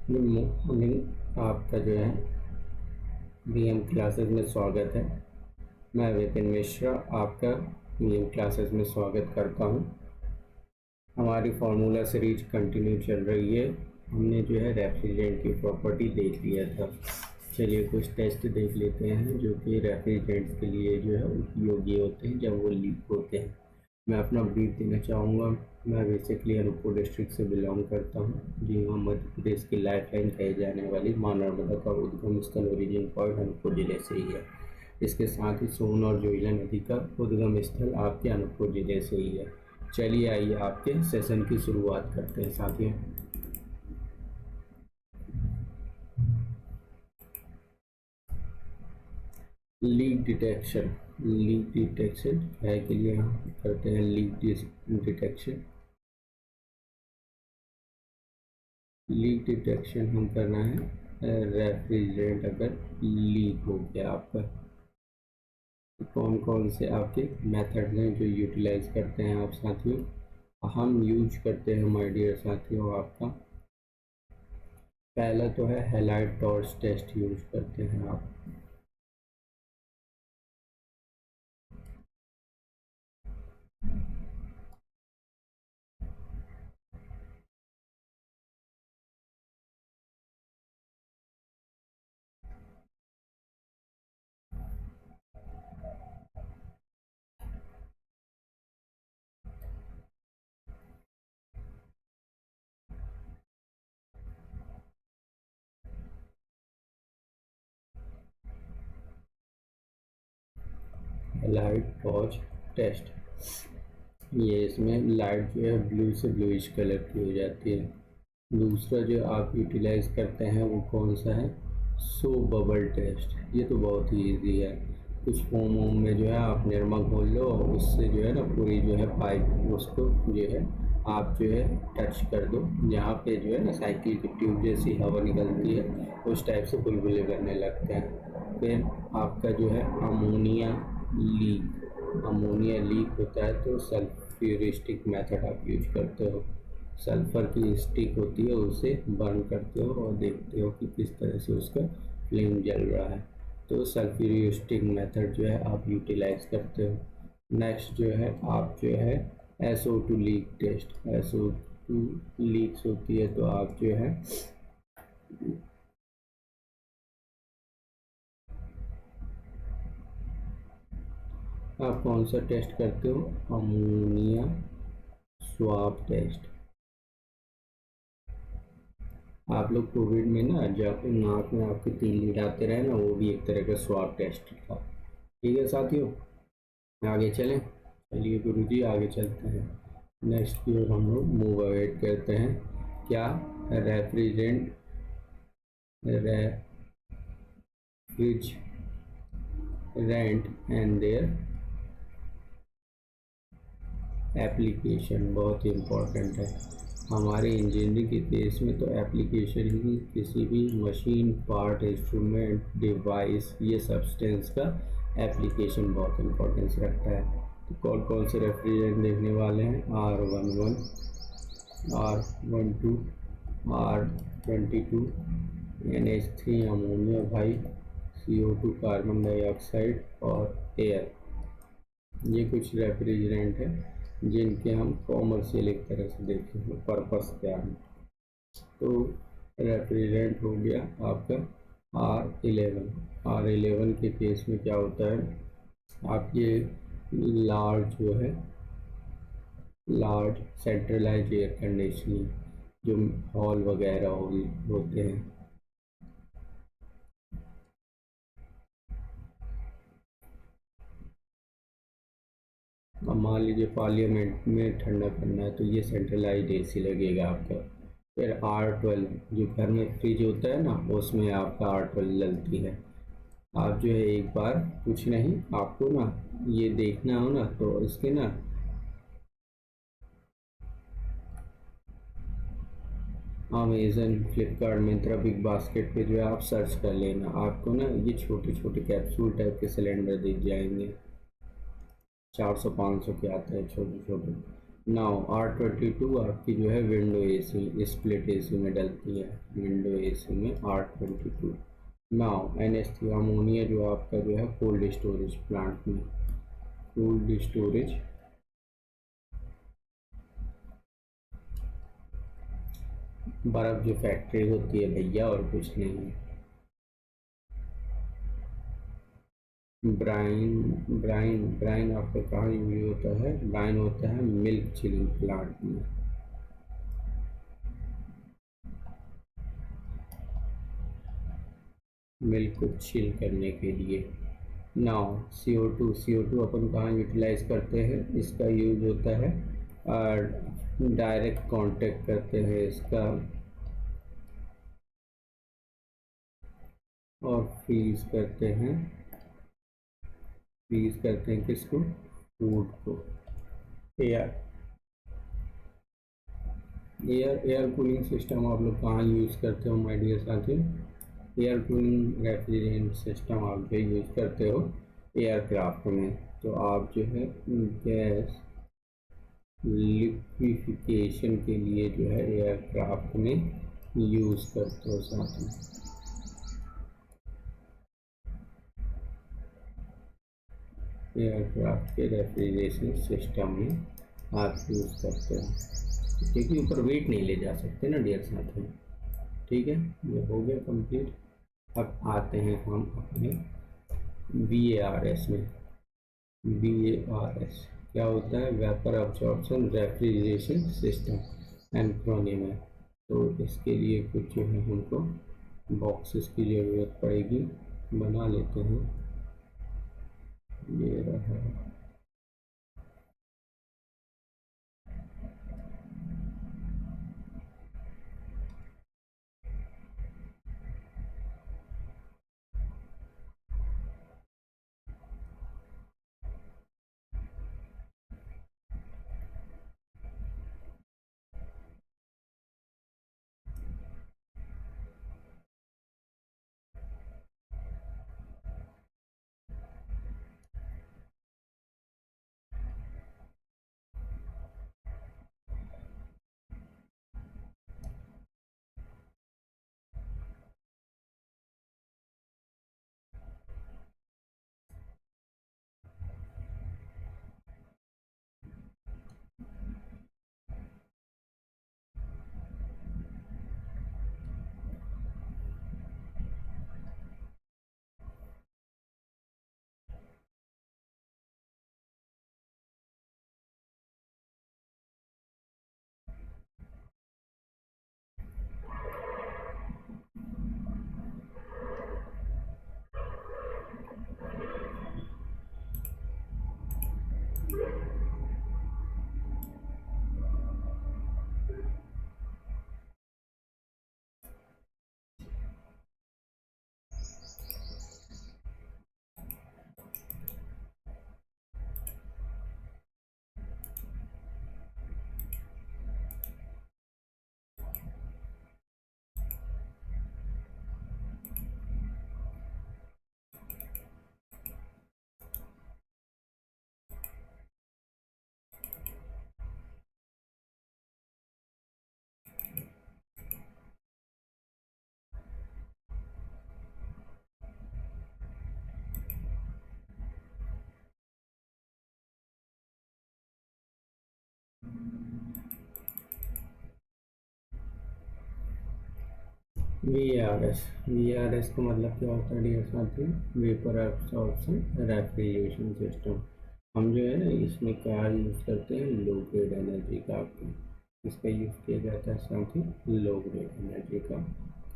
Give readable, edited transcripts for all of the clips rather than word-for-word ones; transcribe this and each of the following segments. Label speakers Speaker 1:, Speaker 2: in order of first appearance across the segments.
Speaker 1: Good morning. आपका जो है बीएम क्लासेस में स्वागत है। मैं विपिन मिश्रा आपका बीएम क्लासेस में स्वागत करता हूं। हमारी फार्मूला सीरीज कंटिन्यू चल रही है। हमने जो है रेफ्रिजरेंट की प्रॉपर्टी देख लिया था। चलिए कुछ टेस्ट देख लेते हैं जो कि रेफ्रिजरेंट्स के लिए जो है उपयोगी होते हैं जब वो लीक होते हैं। मैं अपना ब्रीफ देना चाहूँगा। मैं बेसिकली अनूपपुर डिस्ट्रिक्ट से बिलोंग करता हूँ। जी हाँ, मध्य प्रदेश की लाइफलाइन कहे जाने वाली मां नर्मदा का उद्गम स्थल ओरिजिन पॉइंट अनूपपुर जिले से ही है। इसके साथ ही सोन और जोइला नदी का उद्गम स्थल आपके अनूपपुर जिले से ही है। चलिए आइए आपके सेशन की शुरुआत करते हैं साथियों। लीक डिटेक्शन है के लिए हम करते हैं लीक डिटेक्शन हम करना है रेफ्रिजरेंट अगर लीक हो गया आपका। कौन कौन से आपके मेथड हैं जो यूटिलाइज करते हैं आप साथियों। हम यूज करते हैं माय डियर साथियों आपका पहला तो है हैलाइड टॉर्च टेस्ट यूज करते हैं आप। हैलाइड टॉर्च टेस्ट, ये इसमें लाइट जो है ब्लू से ब्लूइश कलर की हो जाती है। दूसरा जो आप यूटिलाइज करते हैं वो कौन सा है, सो बबल टेस्ट। ये तो बहुत ही ईजी है। कुछ फोम वोम में जो है आप निरमा घोल लो और उससे जो है ना पूरी जो है पाइप उसको जो है आप जो है टच कर दो, जहाँ पे जो है ना साइकिल की ट्यूब जैसी हवा निकलती है उस टाइप से बुलबुले बनने लगते हैं। फिर आपका जो है अमोनिया लीक होता है तो सल्फ्यूरिस्टिक मेथड आप यूज करते हो। सल्फ़र की स्टिक होती है उसे बर्न करते हो और देखते हो कि किस तरह से उसका फ्लेम जल रहा है। तो सल्फ्यूरिस्टिक मेथड जो है आप यूटिलाइज करते हो। नेक्स्ट जो है आप जो है SO2 leak test. SO2 leaks होती है तो आप जो है आप कौन सा टेस्ट करते हो, अमोनिया स्वाब टेस्ट। आप लोग कोविड में ना जब नाक में आपके तीली आते रहे ना, वो भी एक तरह का स्वाब टेस्ट था। ठीक है साथियों, आगे चलें। चलिए गुरुजी आगे चलते हैं। नेक्स्ट की ओर हम लोग मूव अवेट करते हैं। क्या रेफ्रिजरेंट एंड देयर एप्लीकेशन बहुत ही इम्पोर्टेंट है। हमारे इंजीनियरिंग के केस में तो एप्लीकेशन ही किसी भी मशीन, पार्ट, इंस्ट्रूमेंट, डिवाइस, ये सब्सटेंस का एप्लीकेशन बहुत इम्पोर्टेंस रखता है। तो कौन कौन से रेफ्रिजरेंट देखने वाले हैं, R11, R12, R22, NH3 ammonia भाई, CO2 कार्बन डाइऑक्साइड और एयर। ये कुछ रेफ्रिजरेंट हैं जिनके हम कॉमर्शियल एक तरह से देखेंगे पर्पस क्या है। तो रेफ्रिजरेंट हो गया आपका R11 के केस में क्या होता है, आप ये लार्ज सेंट्रलाइज एयर कंडीशनिंग जो हॉल वगैरह होते हैं। अब मान लीजिए पार्लियामेंट में ठंडा करना है तो ये सेंट्रलाइज AC लगेगा आपका। फिर R12 जो घर में फ्रिज होता है ना, उसमें आपका R12 डलती है। आप जो है एक बार कुछ नहीं, आपको ना ये देखना हो ना तो इसके ना Amazon, Flipkart, Myntra, big basket पे जो है आप सर्च कर लेना। आपको ना ये छोटे छोटे कैप्सूल टाइप के सिलेंडर दिख जाएंगे। 400-500 के आते हैं छोटे छोटे। नाउ R22 आपकी जो है विंडो एसी स्प्लिट एसी में डलती है, विंडो एसी में R22। नाउ NH3 अमोनिया जो आपका जो है कोल्ड स्टोरेज प्लांट में, कोल्ड स्टोरेज बर्फ जो फैक्ट्री होती है भैया, और कुछ नहीं है। ब्राइन ब्राइन ब्राइन आपका कहाँ यूज होता है? ब्राइन होता है मिल्क चिलिंग प्लांट में। मिल्क को चिल करने के लिए। नाउ CO2 अपन कहाँ यूटिलाइज करते हैं? इसका यूज होता है डायरेक्ट कांटेक्ट करते हैं इसका, और फ्रीज करते हैं किसको? फूड को। एयर एयर कूलिंग सिस्टम आप लोग कहाँ यूज़ करते हो माय डियर साथियों? एयर कूलिंग रेफ्रिजरेंट सिस्टम आप जो यूज़ करते हो एयरक्राफ्ट में, तो आप जो है गैस लिक्विफिकेशन के लिए जो है एयरक्राफ्ट में यूज़ करते हो साथ में। एयरक्राफ्ट के रेफ्रिजरेशन सिस्टम में आप यूज़ करते हो, क्योंकि ऊपर वेट नहीं ले जा सकते ना डियर साथियों। ठीक है, ये हो गया कंप्लीट। अब आते हैं हम अपने VARS में। VARS क्या होता है? वेपर अब्जॉर्प्शन रेफ्रिजरेशन सिस्टम एनक्रोनिम है। तो इसके लिए कुछ जो है हमको बॉक्सेस की ज़रूरत पड़ेगी, बना लेते हैं। ये रहा। VARS का मतलब क्या होता है डियर साथियों? Vapour absorption refrigeration system. हम जो है ना इसमें क्या यूज़ करते हैं? लो ग्रेड एनर्जी का। इसका यूज़ किया जाता है साथियों लो ग्रेड एनर्जी का,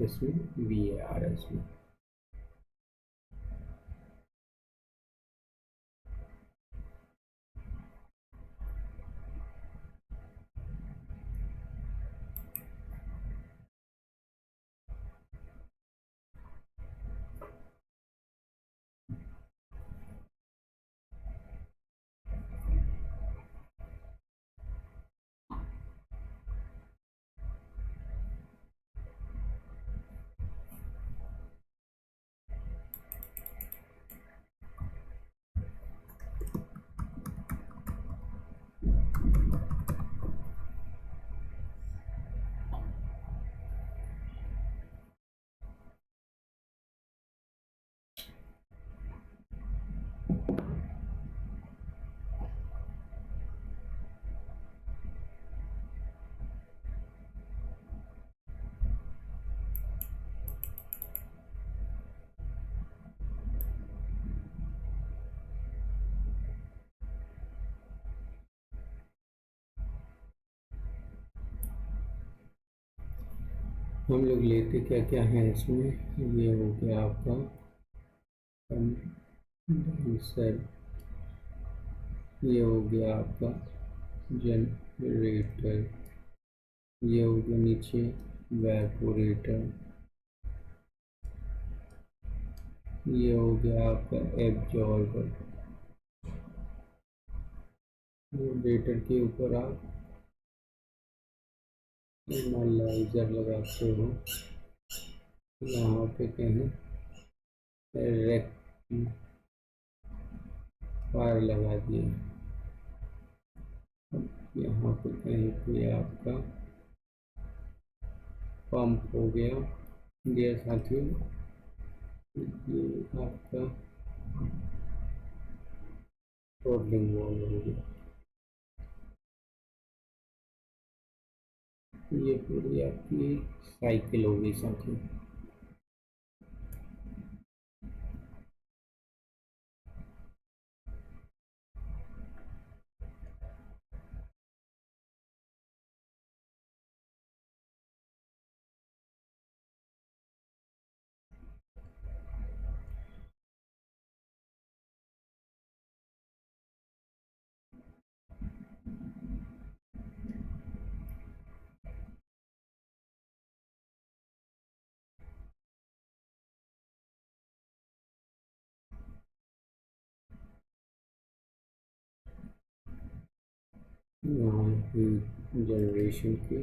Speaker 1: इसमें VARS में। हम लोग लेते क्या क्या है इसमें। ये हो गया आपका कंडेंसर, ये हो गया आपका जनरेटर, ये हो गया नीचे वेपोरेटर, ये हो गया आपका एब्जॉर्बर। जनरेटर के ऊपर आप एनालाइजर लगाते हो, यहाँ पे कहीं रेक्टिफायर लगा दिए, यहाँ पे कहीं पे आपका पंप हो गया। ये साथियों ये आपका थ्रॉटलिंग वाल्व हो गया। ये पूरी आपकी साइकिल होगी साथियों। यहाँ हीट जनरेशन की,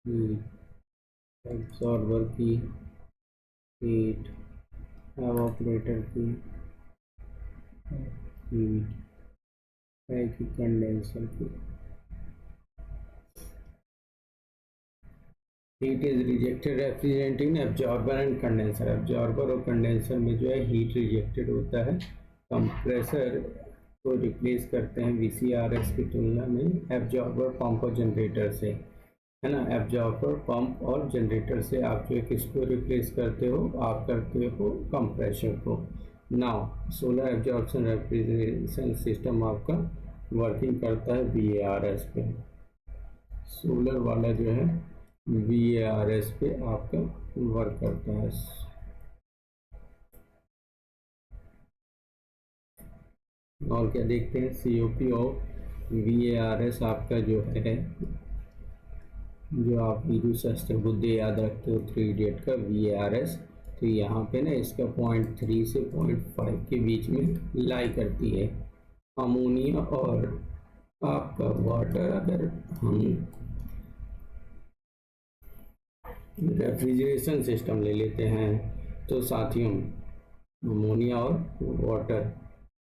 Speaker 1: हीट एब्जॉर्बर की, हीट एवापोरेटर की, हीट है कि कंडेंसर की। Heat is rejected refrigerant in absorber and condenser. Absorber और कंडेंसर में जो है हीट रिजेक्टेड होता है। कंप्रेसर को रिप्लेस करते हैं VCRS की तुलना में एब्जॉर्बर, पंप और जनरेटर से, है ना। एब्जॉर्बर, पंप और जनरेटर से आप जो है किसको रिप्लेस करते हो, आप करते हो कंप्रेसर को। Now solar absorption refrigeration system आपका वर्किंग करता है VARS पे। सोलर वाला जो है VARS पे आपका वर्क करता है। और क्या देखते हैं, COP ऑफ VARS आपका जो है, जो आप वीरू शास्त्र बुद्धि याद रखते हो 3 इडियट का VARS, तो यहाँ पे ना इसका 0.3 से 0.5 के बीच में लाई करती है। अमोनिया और आपका वाटर अगर हम रेफ्रिजरेशन सिस्टम ले लेते हैं तो साथियों अमोनिया और वाटर,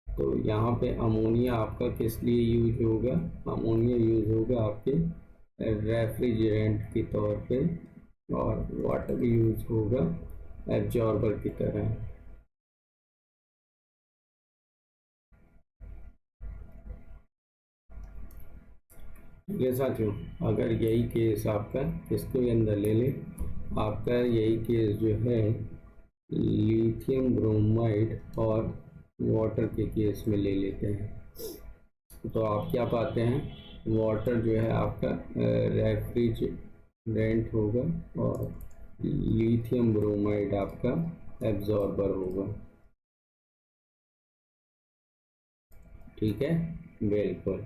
Speaker 1: तो यहाँ पे अमोनिया आपका किस लिए यूज होगा, अमोनिया यूज होगा आपके रेफ्रिजरेंट के तौर पे, और वाटर यूज होगा एब्जॉर्बर की तरह। ये साथियों अगर यही केस आपका किसके अंदर ले ले, आपका यही केस जो है लिथियम ब्रोमाइड और वाटर के केस में ले लेते हैं, तो आप क्या पाते हैं, वाटर जो है आपका रेफ्रिजरेंट होगा और लिथियम ब्रोमाइड आपका एब्जॉर्बर होगा। ठीक है, बिल्कुल।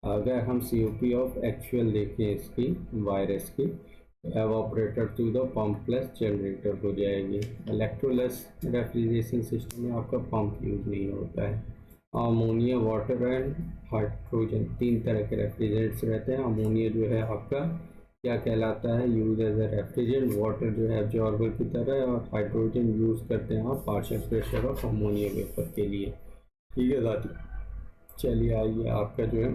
Speaker 1: अगर हम COP ऑफ एक्चुअल देखें इसकी वायरस की, evaporator to the pump plus generator हो जाएगी। इलेक्ट्रोलेस रेफ्रिजरेशन सिस्टम में आपका पंप यूज नहीं होता है। अमोनिया, वाटर एंड हाइड्रोजन, 3 तरह के रेफ्रिजरेंट्स रहते हैं। अमोनिया जो है आपका क्या कहलाता है, use as a refrigerant. Water जो है एब्जॉर्बर की तरह, और हाइड्रोजन यूज करते हैं आप partial pressure of ammonia vapour के लिए। ठीक है साथी, चलिए आइए आपका जो है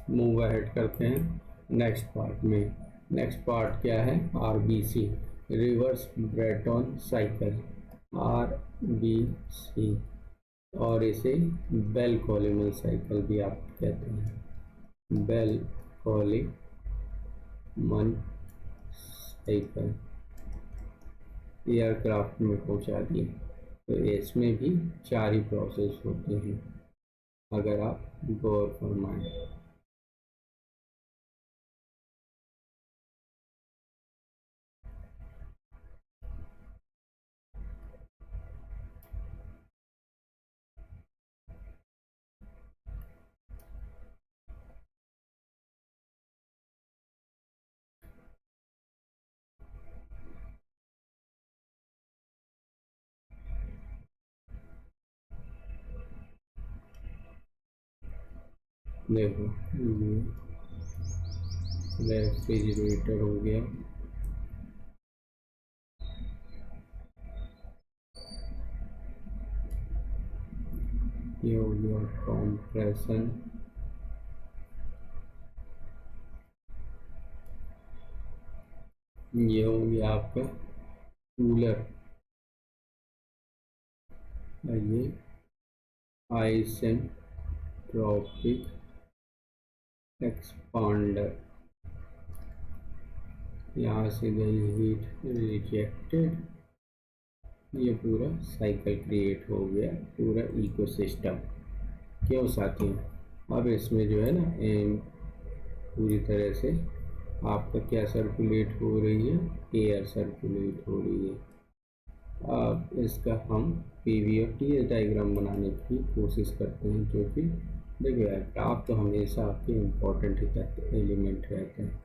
Speaker 1: मूव अहेड करते हैं नेक्स्ट पार्ट में। नेक्स्ट पार्ट क्या है, RBC, reverse Brayton cycle, RBC, और इसे बेल कॉलिमन साइकिल भी आप कहते हैं। बेल कॉलिमन साइकिल एयरक्राफ्ट में पहुंचा दिए, तो इसमें भी 4 ही प्रोसेस होते हैं अगर आप गौर फरमाएं। देखो ये रेफ्रिजरेटर हो गया, ये हो गया कंप्रेशन, ये हो गया आपका कूलर, ये आइसेंट्रोपिक एक्सपांडर, यहाँ से गई हीट रिजेक्टेड, ये पूरा साइकिल क्रिएट हो गया, पूरा इकोसिस्टम। क्यों साथियों, अब इसमें जो है ना पूरी तरह से आपका क्या सर्कुलेट हो रही है, एयर सर्कुलेट हो रही है। अब इसका हम पीवी और टीएस डायग्राम बनाने की कोशिश करते हैं, जो कि देखिए यार, ग्राफ तो हमेशा आपके इम्पोर्टेंट एलिमेंट रहते हैं।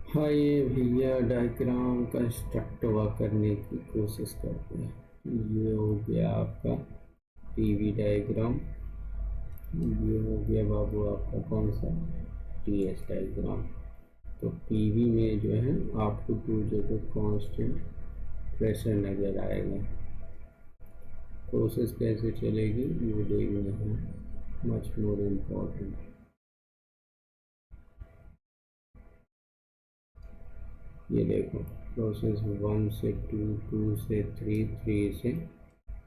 Speaker 1: हाँ, ये भैया डायग्राम कंस्ट्रक्ट हुआ करने की कोशिश करते हैं। ये हो गया आपका पीवी डायग्राम, ये हो गया बाबू आपका कौन सा, टीएस डायग्राम। तो पीवी में जो है आपको दो जगह कांस्टेंट प्रेशर नज़र आएगा। प्रोसेस कैसे चलेगी वो देखना है, मच मोर इम्पोर्टेंट। ये देखो प्रोसेस 1 से 2, 2 से 3, 3 से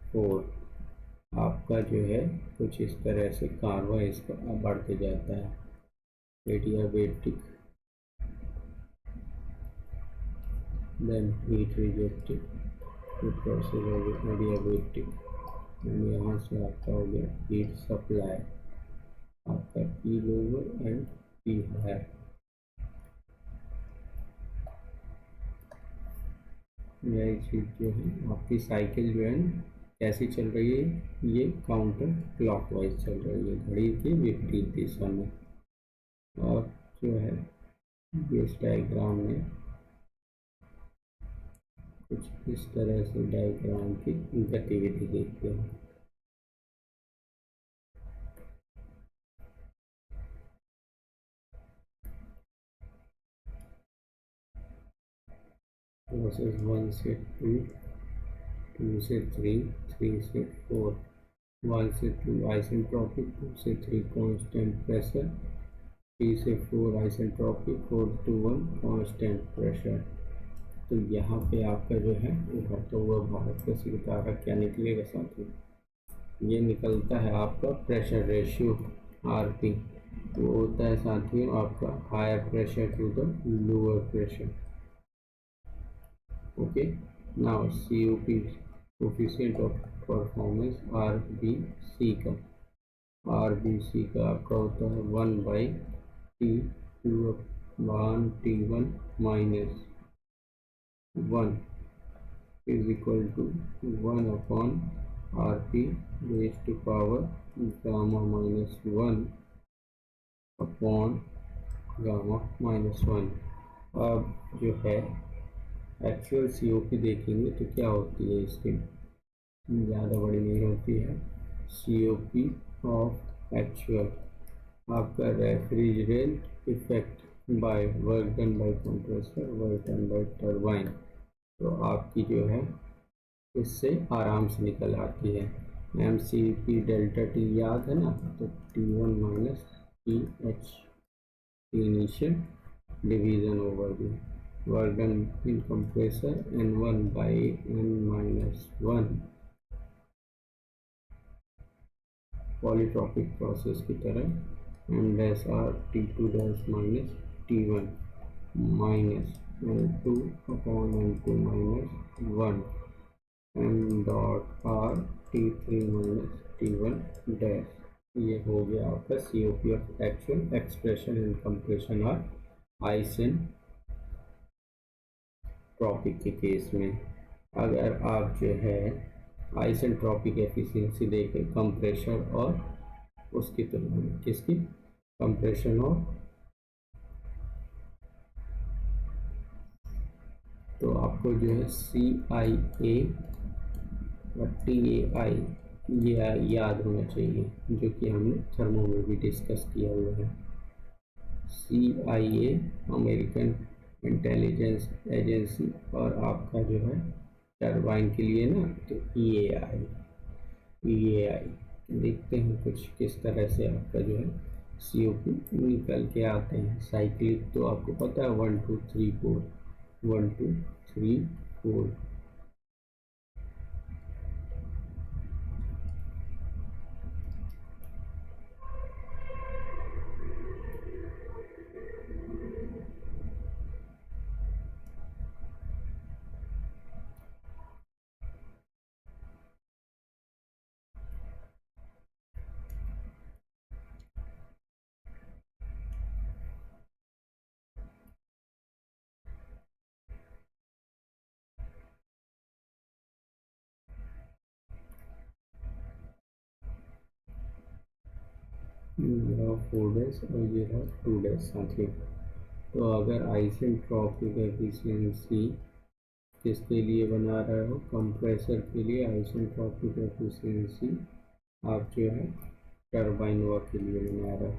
Speaker 1: 4, आपका जो है कुछ इस तरह से कारवा इसका बढ़ते जाता है। एडियाबेटिक, देन हीट रिजेक्टेड, ये प्रोसेस हो गया एडियाबेटिक, यहाँ से आपका हो गया हीट सप्लाई, आपका P lower and P higher. यही चीज़ जो है आपकी साइकिल जो है ना कैसी चल रही है, ये काउंटर क्लॉकवाइज चल रही है, घड़ी के विपरीत दिशा में। और जो है इस डायग्राम में कुछ इस तरह से डायग्राम की गतिविधि देखते हैं। प्रोसेस 1 से 2, 2 से 3, 3 से 4, 1 से 2 आइसेंट्रोपिक, 2 से 3 कांस्टेंट प्रेशर, 3 से 4 आइसेंट्रोपिक, 4 to 1 कांस्टेंट प्रेशर। तो यहाँ पे आपका जो है उभरता हुआ भारत का सितारा क्या निकलेगा साथियों, ये निकलता है आपका प्रेशर रेशियो आरपी। वो होता है साथियों आपका higher pressure to the lower pressure. Okay, now COP coefficient of performance R B C का आपका होता है 1/T1 minus 1 is equal to 1/T2 RP raise to power gamma minus 1 upon gamma minus 1। अब जो है एक्चुअल COP देखेंगे तो क्या होती है, इसकी ज़्यादा बड़ी नहीं होती है। COP ऑफ एक्चुअल आपका refrigerant effect by work done by compressor, work done by turbine, तो आपकी जो है इससे आराम से निकल आती है। MCP डेल्टा T याद है ना, तो T1 minus TH initial division over the work done in compressor N1 by N-1 polytropic process की तरह M dash R T2 dash minus T1 minus N2 upon N2 minus 1 M dot R T3 minus T1 dash. ये हो गया आपका COP of actual expression in compression और isentropic के case में। अगर आप जो है आइसेंट्रोपिक एफिशिएंसी देखें कंप्रेशर और उसकी तुलना में, किसकी, कंप्रेशन और, तो आपको जो है CIA और TAI ये याद होना चाहिए, जो कि हमने थर्मो में भी डिस्कस किया हुआ है। CIA अमेरिकन इंटेलिजेंस एजेंसी, और आपका जो है टरबाइन के लिए ना तो EAI। देखते हैं कुछ किस तरह से आपका जो है COP निकल के आते हैं। साइक्लिक तो आपको पता है 1 2 3 4 1 2 3 4। ये रहा 4 डेज और ये रहा 2 डेज साथ ही। तो अगर आइसेंट्रोपिक एफिशिएंसी किसके लिए बना रहे हो, कंप्रेसर के लिए आइसेंट्रोपिक एफिशिएंसी आप जो है टरबाइन वर्क के लिए बना रहे हो,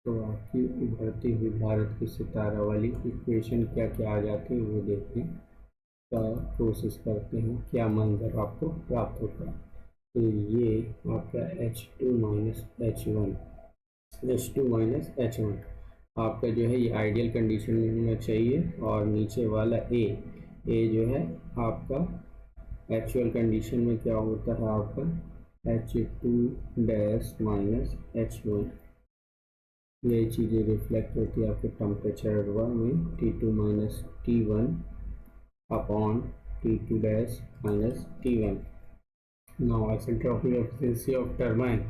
Speaker 1: तो आपकी उभरती हुई भारत की सितारा वाली इक्वेशन क्या क्या आ जाती है वो देखने का कोशिश करते हैं, क्या मंजर आपको प्राप्त होता है। तो ये आपका H2 minus H1, H2 minus H1 आपका जो है ये आइडियल कंडीशन में होना चाहिए, और नीचे वाला ए जो है आपका एक्चुअल कंडीशन में क्या होता है आपका H2 डैश माइनस H1। ये चीज़ें रिफ्लेक्ट होती है आपके टेम्परेचर में T2 minus T1 upon T2 dash minus T1। Now isentropic efficiency of turbine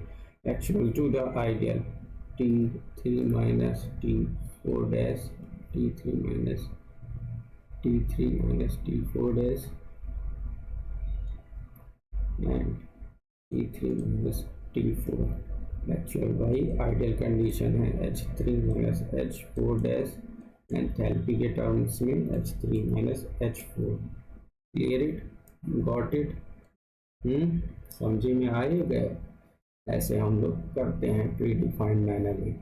Speaker 1: actual to the ideal T3 minus T4 dash T3 minus T4 dash and T3 minus T4 actual भाई ideal condition है H3 minus H4 dash, enthalpy के terms में H3 minus H4। Clear it, got it, समझी में आ ही गए। ऐसे हम लोग करते हैं प्री डिफाइंड मैनर में।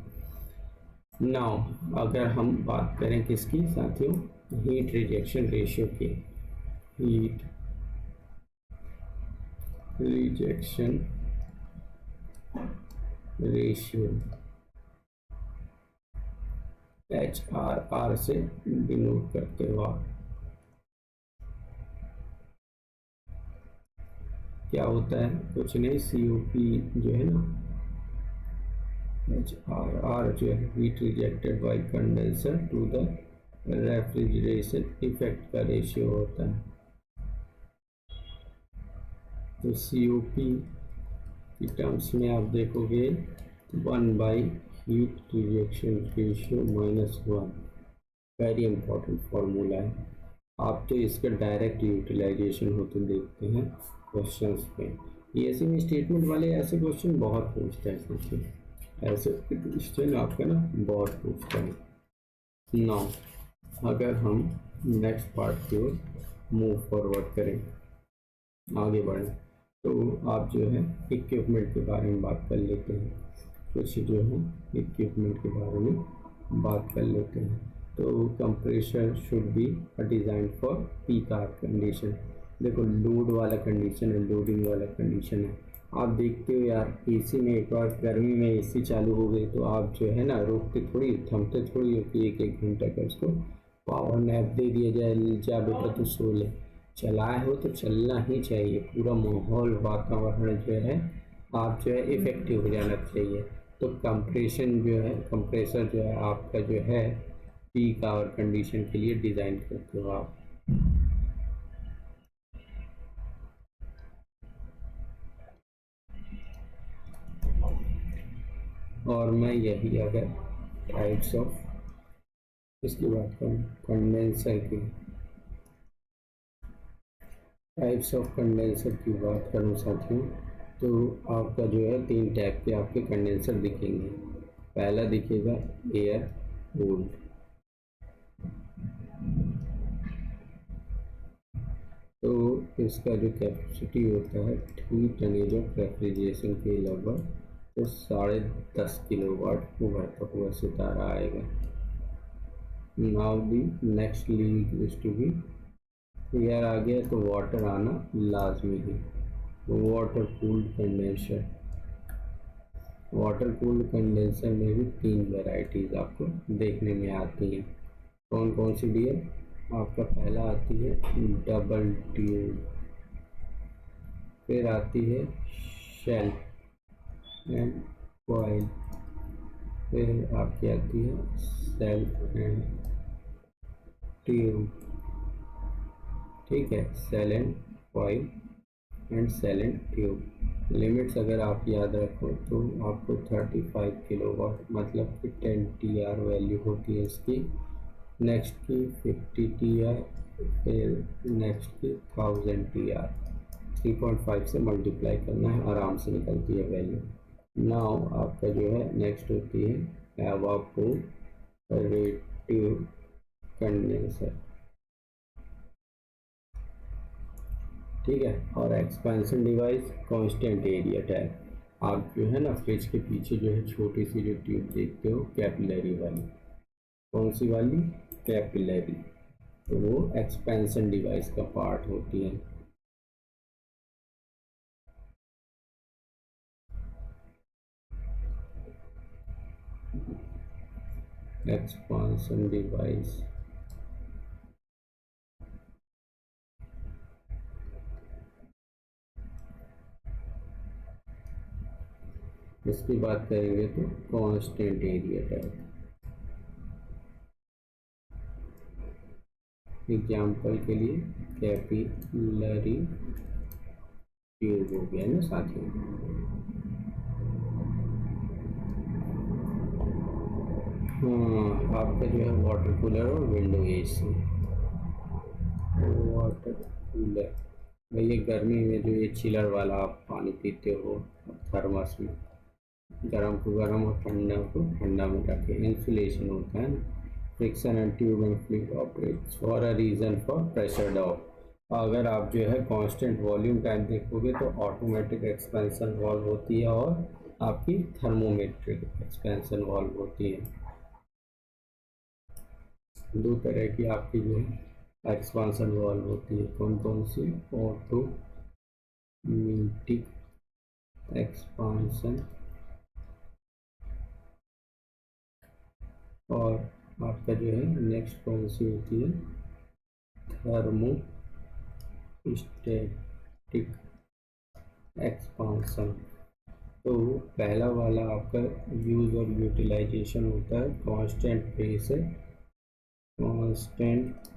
Speaker 1: नाउ अगर हम बात करें किसकी साथियों, हीट रिजेक्शन रेशियो की, हीट रिजेक्शन रेशियो HRR से डिनोट करते हो आप। क्या होता है, कुछ नहीं, COP जो है ना HRR जो है heat rejected by condenser to the refrigeration effect का रेशियो होता है। तो COP की टर्म्स में आप देखोगे 1 by heat rejection ratio minus 1, very important formula है। आप तो इसका डायरेक्ट यूटिलाइजेशन होते देखते हैं क्वेश्चंस पे, पीएससी में स्टेटमेंट वाले ऐसे क्वेश्चन बहुत पूछते हैं, सोचिए ऐसे क्वेश्चन आपका ना बहुत पूछते हैं। नाउ अगर हम नेक्स्ट पार्ट की ओर मूव फॉरवर्ड करें, आगे बढ़ें, तो आप जो है इक्विपमेंट के बारे में बात कर लेते हैं। कुछ जो है इक्विपमेंट के बारे में बात कर लेते हैं। तो compressor should be design for peak hour condition. देखो लोड वाला कंडीशन है, लोडिंग वाला कंडीशन है। आप देखते हो यार एसी में एक बार गर्मी में एसी चालू हो गई तो आप जो है ना रोकते थोड़ी, थमते थोड़ी हो कि एक एक घंटे का उसको पावर नैप दे दिया जाए, जा बेटा तो सो ले। चलाए हो तो चलना ही चाहिए, पूरा माहौल वातावरण जो है आप जो है इफेक्टिव हो जाना चाहिए। तो कंप्रेशन जो है, कंप्रेसर जो है आपका जो है पीक आवर कंडीशन के लिए डिज़ाइन करते हो आप। और मैं यही अगर टाइप्स ऑफ इसकी बात करूँ कंडेंसर की, टाइप्स ऑफ कंडेंसर की बात करूँ साथियों, तो आपका जो है 3 टाइप के आपके कंडेंसर दिखेंगे। पहला दिखेगा एयर कूल्ड, तो इसका जो कैपेसिटी होता है 3 टनेज ऑफ रेफ्रिजरेशन के लगभग, तो 10.5 किलोवाट उभरता हुआ सितारा आएगा। Now the next league is to be, air आ गया तो वाटर आना लाजमी है। Water cooled condenser, water cooled condenser में भी 3 वेराइटीज़ आपको देखने में आती हैं। कौन कौन सी डियर? आपका पहला आती है डबल ट्यूब, फिर आती है शेल एंड कॉइल, फिर आपकी आती है सेल एंड ट्यूब। ठीक है, shell and coil and shell and tube. Limits अगर आप याद रखो तो आपको 35 किलोवाट मतलब कि 10 TR वैल्यू होती है इसकी, नेक्स्ट की 50 TR, फिर नेक्स्ट की 1000 TR। 3.5 से मल्टीप्लाई करना है, आराम से निकलती है वैल्यू। नाउ आपका जो है नेक्स्ट होती है एवापोरेटिव कंडेंसर। ठीक है, और expansion device constant area tap. आप जो है ना फ्रिज के पीछे जो है छोटी सी जो ट्यूब देखते हो कैपिलरी वाली, कौन सी वाली? कैपिलरी, तो वो एक्सपेंशन डिवाइस का पार्ट होती है। एक्सपेंशन डिवाइस इसकी बात करेंगे तो कांस्टेंट एरिया टैप। एग्जाम्पल के लिए कैपिलरी ट्यूब हो गया ना साथियों। हाँ, आपका जो है वाटर कूलर और विंडो एसी। वाटर कूलर, भैया गर्मी में जो ये चिलर वाला आप पानी पीते हो थर्मस में, गर्म को गर्म और ठंडा को ठंडा में रखे, इंसुलेशन होता है ना। Friction and tube and fluid operates for a reason for pressure drop. अगर आप जो है कांस्टेंट वॉल्यूम टाइम देखोगे तो ऑटोमेटिक एक्सपेंशन वॉल्व होती है और आपकी थर्मोमेट्रिक एक्सपेंशन वॉल्व होती है। दो तरह की आपकी जो है एक्सपेंशन वॉल्व होती है, कौन कौन सी? ऑटोमेटिक एक्सपांशन और आपका जो है नेक्स्ट कौन सी होती है? Thermostatic expansion. तो पहला वाला आपका यूज और यूटिलाइजेशन होता है कांस्टेंट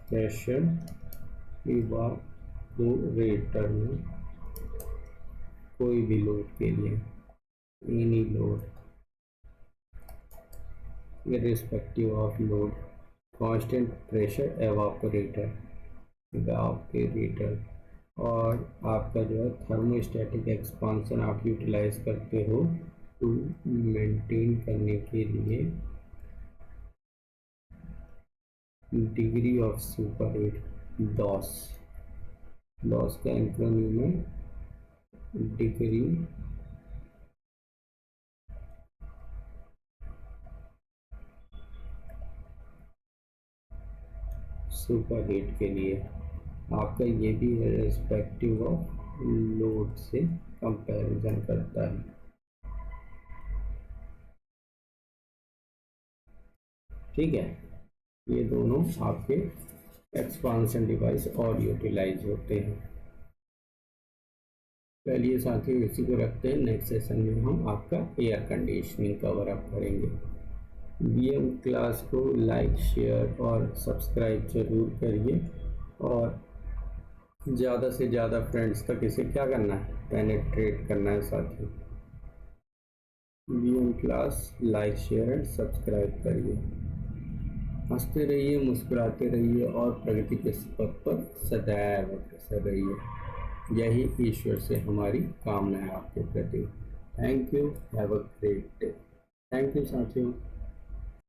Speaker 1: प्रेशर इवापोरेटर में कोई भी लोड के लिए, any load irrespective of load, constant pressure evaporator, और आपका जो है थर्मोस्टैटिक एक्सपांसन आप यूटिलाइज करते हो टू मेंटेन करने के लिए degree of super heat DOS. DOS का एक्रोनिम है डिग्री सुपर हीट के लिए। आपका ये भी है रिस्पेक्टिव ऑफ लोड से कंपैरिजन करता है। ठीक है, ये दोनों आपके एक्सपांशन डिवाइस और यूटिलाइज होते हैं। चलिए साथियों इसी को रखते हैं। नेक्स्ट सेशन में हम आपका एयर कंडीशनिंग कवर अप करेंगे। बीएम क्लास को लाइक शेयर और सब्सक्राइब जरूर करिए और ज़्यादा से ज़्यादा फ्रेंड्स तक इसे क्या करना है, पेनिट्रेट करना है साथियों। BM class like share and subscribe करिए। हंसते रहिए, मुस्कुराते रहिए और प्रगति के पथ पर सदैव अग्रसर रहिए। यही ईश्वर से हमारी कामना है आपके प्रति। Thank you, have a great day. Thank you साथियों।